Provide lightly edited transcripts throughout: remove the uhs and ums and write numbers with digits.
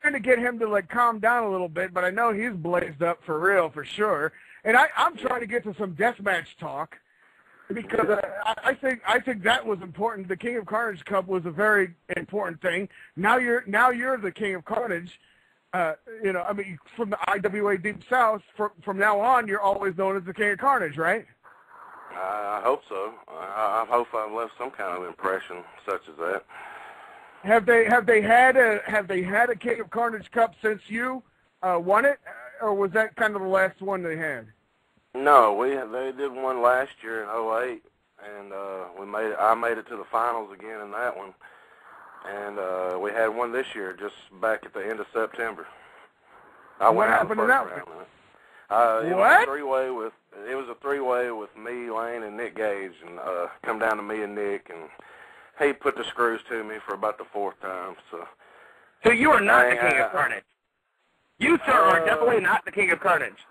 trying to get him to like calm down a little bit, but I know he's blazed up for real, for sure. And I'm trying to get to some deathmatch talk because I think that was important. The King of Carnage Cup was a very important thing. Now you're the King of Carnage. You know, I mean, from the IWA Deep South, from now on, you're always known as the King of Carnage, right? I hope so. I hope I've left some kind of impression such as that. Have they had a King of Carnage Cup since you won it, or was that kind of the last one they had? No, they did one last year in '08, and I made it to the finals again in that one, and we had one this year just back at the end of September. What happened in that one? It was a three-way with me, Lane, and Nick Gage, and come down to me and Nick, and he put the screws to me for about the fourth time. So you are not the King of Carnage. You, sir, are definitely not the King of Carnage.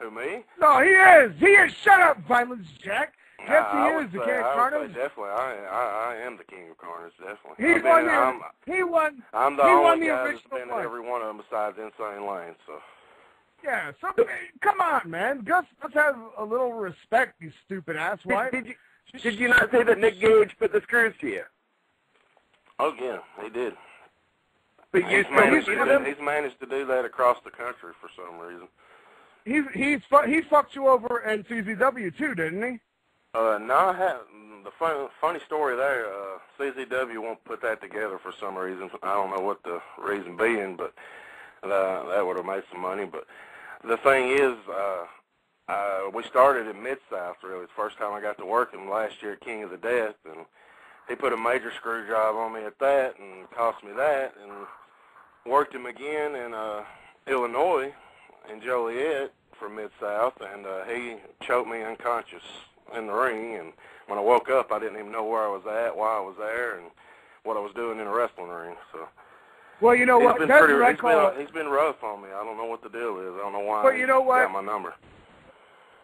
Who, me? No, he is. He is. Shut up, Violence Jack. Yes, he is the King of Carnage. I would say definitely. I am the King of Carnage, definitely. He won. I'm the only guy that's been in every one of them besides Insane Lane, so. Yeah, so come on, man. Let's have a little respect, you stupid ass. Why? Did you not say that Nick Gage put the screws to you? Oh, yeah, he did. But he's managed to do that across the country for some reason. He fucked you over in CZW too, didn't he? No, the funny story there, CZW won't put that together for some reason. I don't know what the reason being, but that would have made some money. But the thing is, we started in Mid-South, really. It's the first time I got to work him last year at King of the Death, and he put a major screw job on me at that and cost me that, and worked him again in Illinois in Joliet for Mid-South, and he choked me unconscious in the ring, and when I woke up, I didn't even know where I was at, why I was there, and what I was doing in the wrestling ring. So, well, you know what? He's been rough on me. I don't know what the deal is. I don't know why he got my number.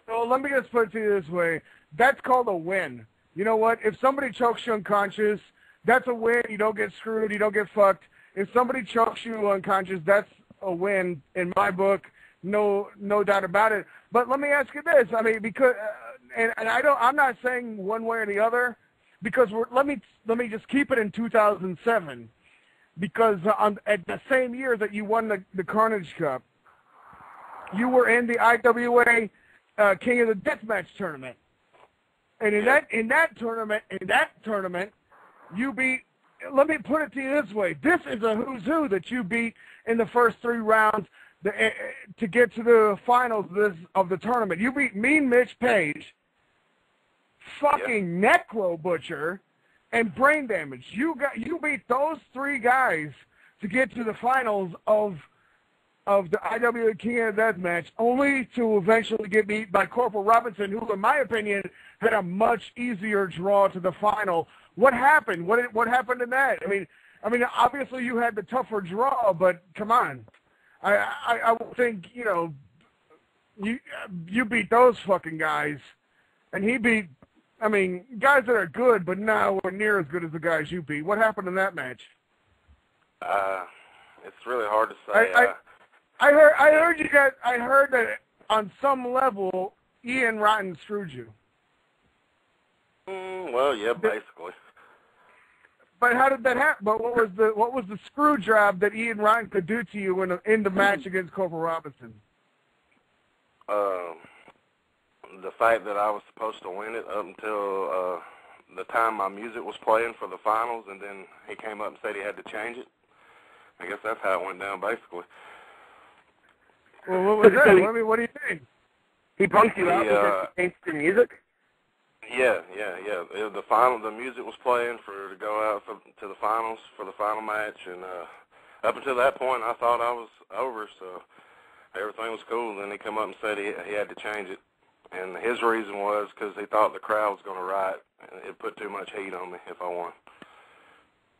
So let me just put it to you this way. That's called a win. You know what? If somebody chokes you unconscious, that's a win. You don't get screwed. You don't get fucked. If somebody chokes you unconscious, that's a win in my book. No doubt about it. But let me ask you this. I mean, because I'm not saying one way or the other, because let me just keep it in 2007, because at the same year that you won the Carnage Cup, you were in the IWA King of the Deathmatch tournament, and in that tournament, you beat. Let me put it to you this way: this is a who's who that you beat in the first 3 rounds to get to the finals of the tournament. You beat Mean Mitch Page, fucking Necro Butcher, and Brain Damage. You beat those 3 guys to get to the finals of the IWA King of the Deathmatch, only to eventually get beat by Corporal Robinson, who, in my opinion, had a much easier draw to the final. What happened? What happened in that? I mean, obviously you had the tougher draw, but come on. I would think, you know, you beat those fucking guys, and he beat, I mean, guys that are good, but nowhere near as good as the guys you beat. What happened in that match? It's really hard to say. I heard that on some level, Ian Rotten screwed you. Well, yeah, basically. But how did that happen? But what was the screw job that Ian Rotten could do to you in the match against Corporal Robinson? The fact that I was supposed to win it up until the time my music was playing for the finals, and then he came up and said he had to change it. I guess that's how it went down, basically. Well, what was that? I mean, what do you think? He punked you out because he changed the music? Yeah. The music was playing to go out to the finals for the final match, and up until that point, I thought I was over, so everything was cool. Then he come up and said he had to change it, and his reason was because he thought the crowd was going to riot, and it put too much heat on me if I won.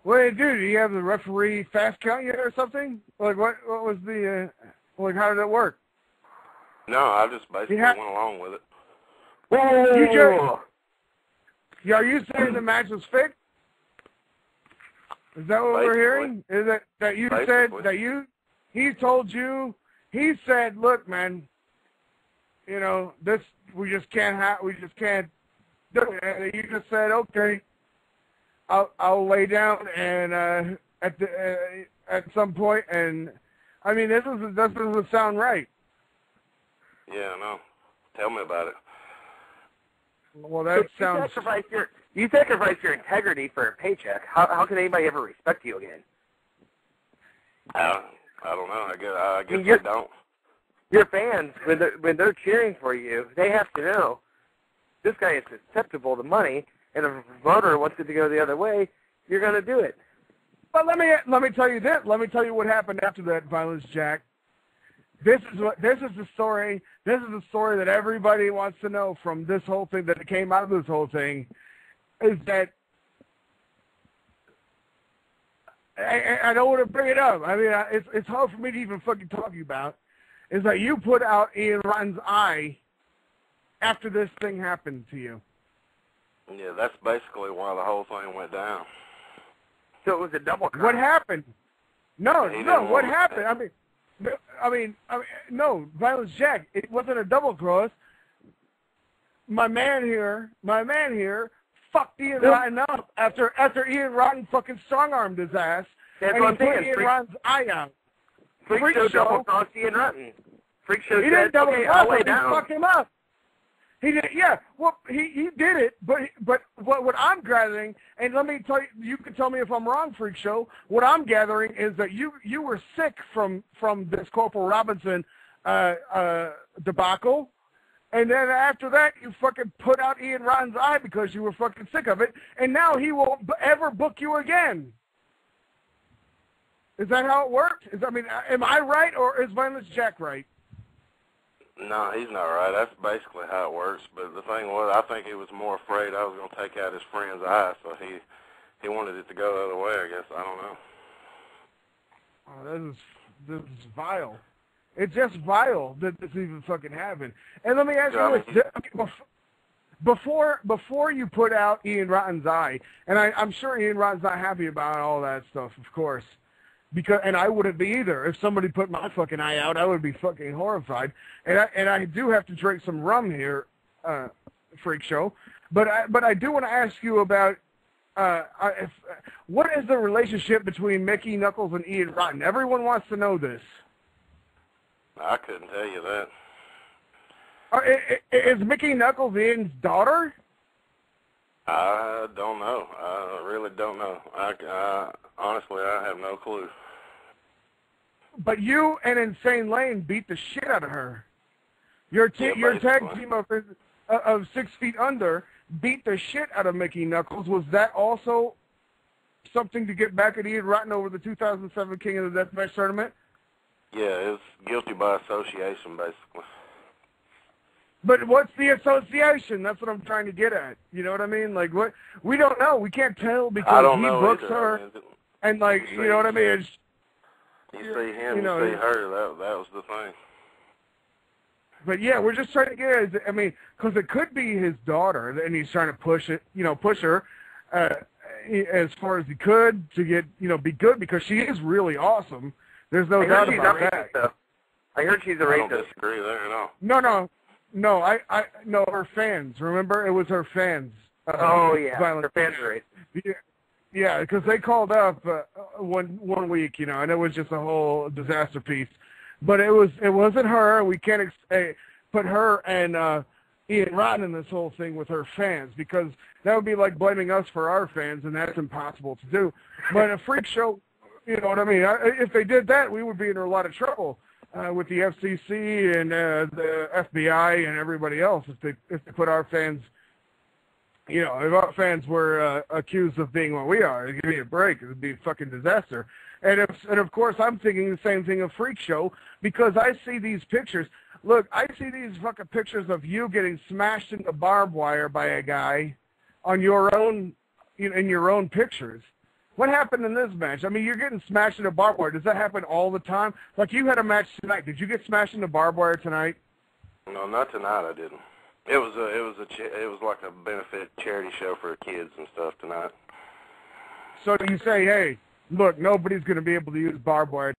What did he do? Did he have the referee fast count you or something? Like what was the like? How did it work? No, I just basically went along with it. Whoa! Are you saying the match was fixed? Is that what we're hearing? Is that you said that he told you, he said, look, man, you know, this, we just can't do it. And you just said, okay, I'll lay down and at some point, and I mean, this doesn't sound right. Yeah, no. Tell me about it. Well, that sounds. You sacrifice your integrity for a paycheck. How can anybody ever respect you again? I don't know. I guess they don't. Your fans, when they're cheering for you, they have to know this guy is susceptible to money, and if a promoter wants it to go the other way, you're going to do it. But let me tell you this. Let me tell you what happened after that, Violence Jack. This is the story. This is the story that everybody wants to know from this whole thing, that came out of this whole thing, is that I don't want to bring it up. I mean, it's hard for me to even fucking talk about. Is that you put out Ian Rotten's eye after this thing happened to you? Yeah, that's basically why the whole thing went down. So it was a double cross. What happened? No. What happened? I mean, no, Violence Jack. It wasn't a double cross. My man here fucked Ian Rotten up after Ian Rotten fucking strong-armed his ass. That's and what he I'm put saying. Ian Rotten's eye out. Freak Show double crossed Ian Rotten. Freak Show he said, didn't double okay, cross I'll lay him. down. He fucked him up. He did, yeah. Well, he did it, but what I'm gathering, and let me tell you, you can tell me if I'm wrong, Freak Show. What I'm gathering is that you were sick from this Corporal Robinson debacle, and then after that you fucking put out Ian Rotten's eye because you were fucking sick of it, and now he won't ever book you again. Is that how it worked? Am I right, or is Violence Jack right? No, he's not right. That's basically how it works. But the thing was, I think he was more afraid I was going to take out his friend's eye, so he wanted it to go the other way, I guess. I don't know. Oh, this is vile. It's just vile that this even fucking happened. And let me ask you this. Before you put out Ian Rotten's eye, and I'm sure Ian Rotten's not happy about all that stuff, of course. And I wouldn't be either. If somebody put my fucking eye out, I would be fucking horrified. And I do have to drink some rum here, Freak Show. But I do want to ask you about what is the relationship between Mickie, Knuckles, and Ian Rotten? Everyone wants to know this. I couldn't tell you that. Is Mickie Knuckles Ian's daughter? I don't know. I really don't know. Honestly, I have no clue. But you and Insane Lane beat the shit out of her. Your tag team of 6 feet under beat the shit out of Mickie Knuckles. Was that also something to get back at Ian Rotten over the 2007 King of the Deathmatch tournament? Yeah, it was guilty by association, basically. But what's the association? That's what I'm trying to get at. You know what I mean? Like, what? We don't know. We can't tell because he books her. And, like, you know what I mean? It's, you see him, you see her. That was the thing. But, yeah, we're just trying to get at, because it could be his daughter, and he's trying to push her as far as he could to get, be good, because she is really awesome. There's no doubt about that. I heard she's a racist. I don't disagree there at all. No, no, her fans. Remember, it was her fans. Oh yeah, her fans are racist. Yeah, because they called up one week, and it was just a whole disaster piece. But it wasn't her. We can't put her and Ian Rotten in this whole thing with her fans, because that would be like blaming us for our fans, and that's impossible to do. But a Freak Show, you know what I mean? If they did that, we would be in a lot of trouble with the FCC and the FBI and everybody else if they put our fans. If our fans were accused of being what we are, give me a break. It would be a fucking disaster. And of course, I'm thinking the same thing of Freak Show, because I see these pictures. Look, I see these fucking pictures of you getting smashed into barbed wire by a guy on your own, in your own pictures. What happened in this match? You're getting smashed into barbed wire. Does that happen all the time? Like, you had a match tonight. Did you get smashed into barbed wire tonight? No, not tonight. I didn't. It was like a benefit charity show for kids and stuff tonight. So you say, hey, look, nobody's going to be able to use barbed wire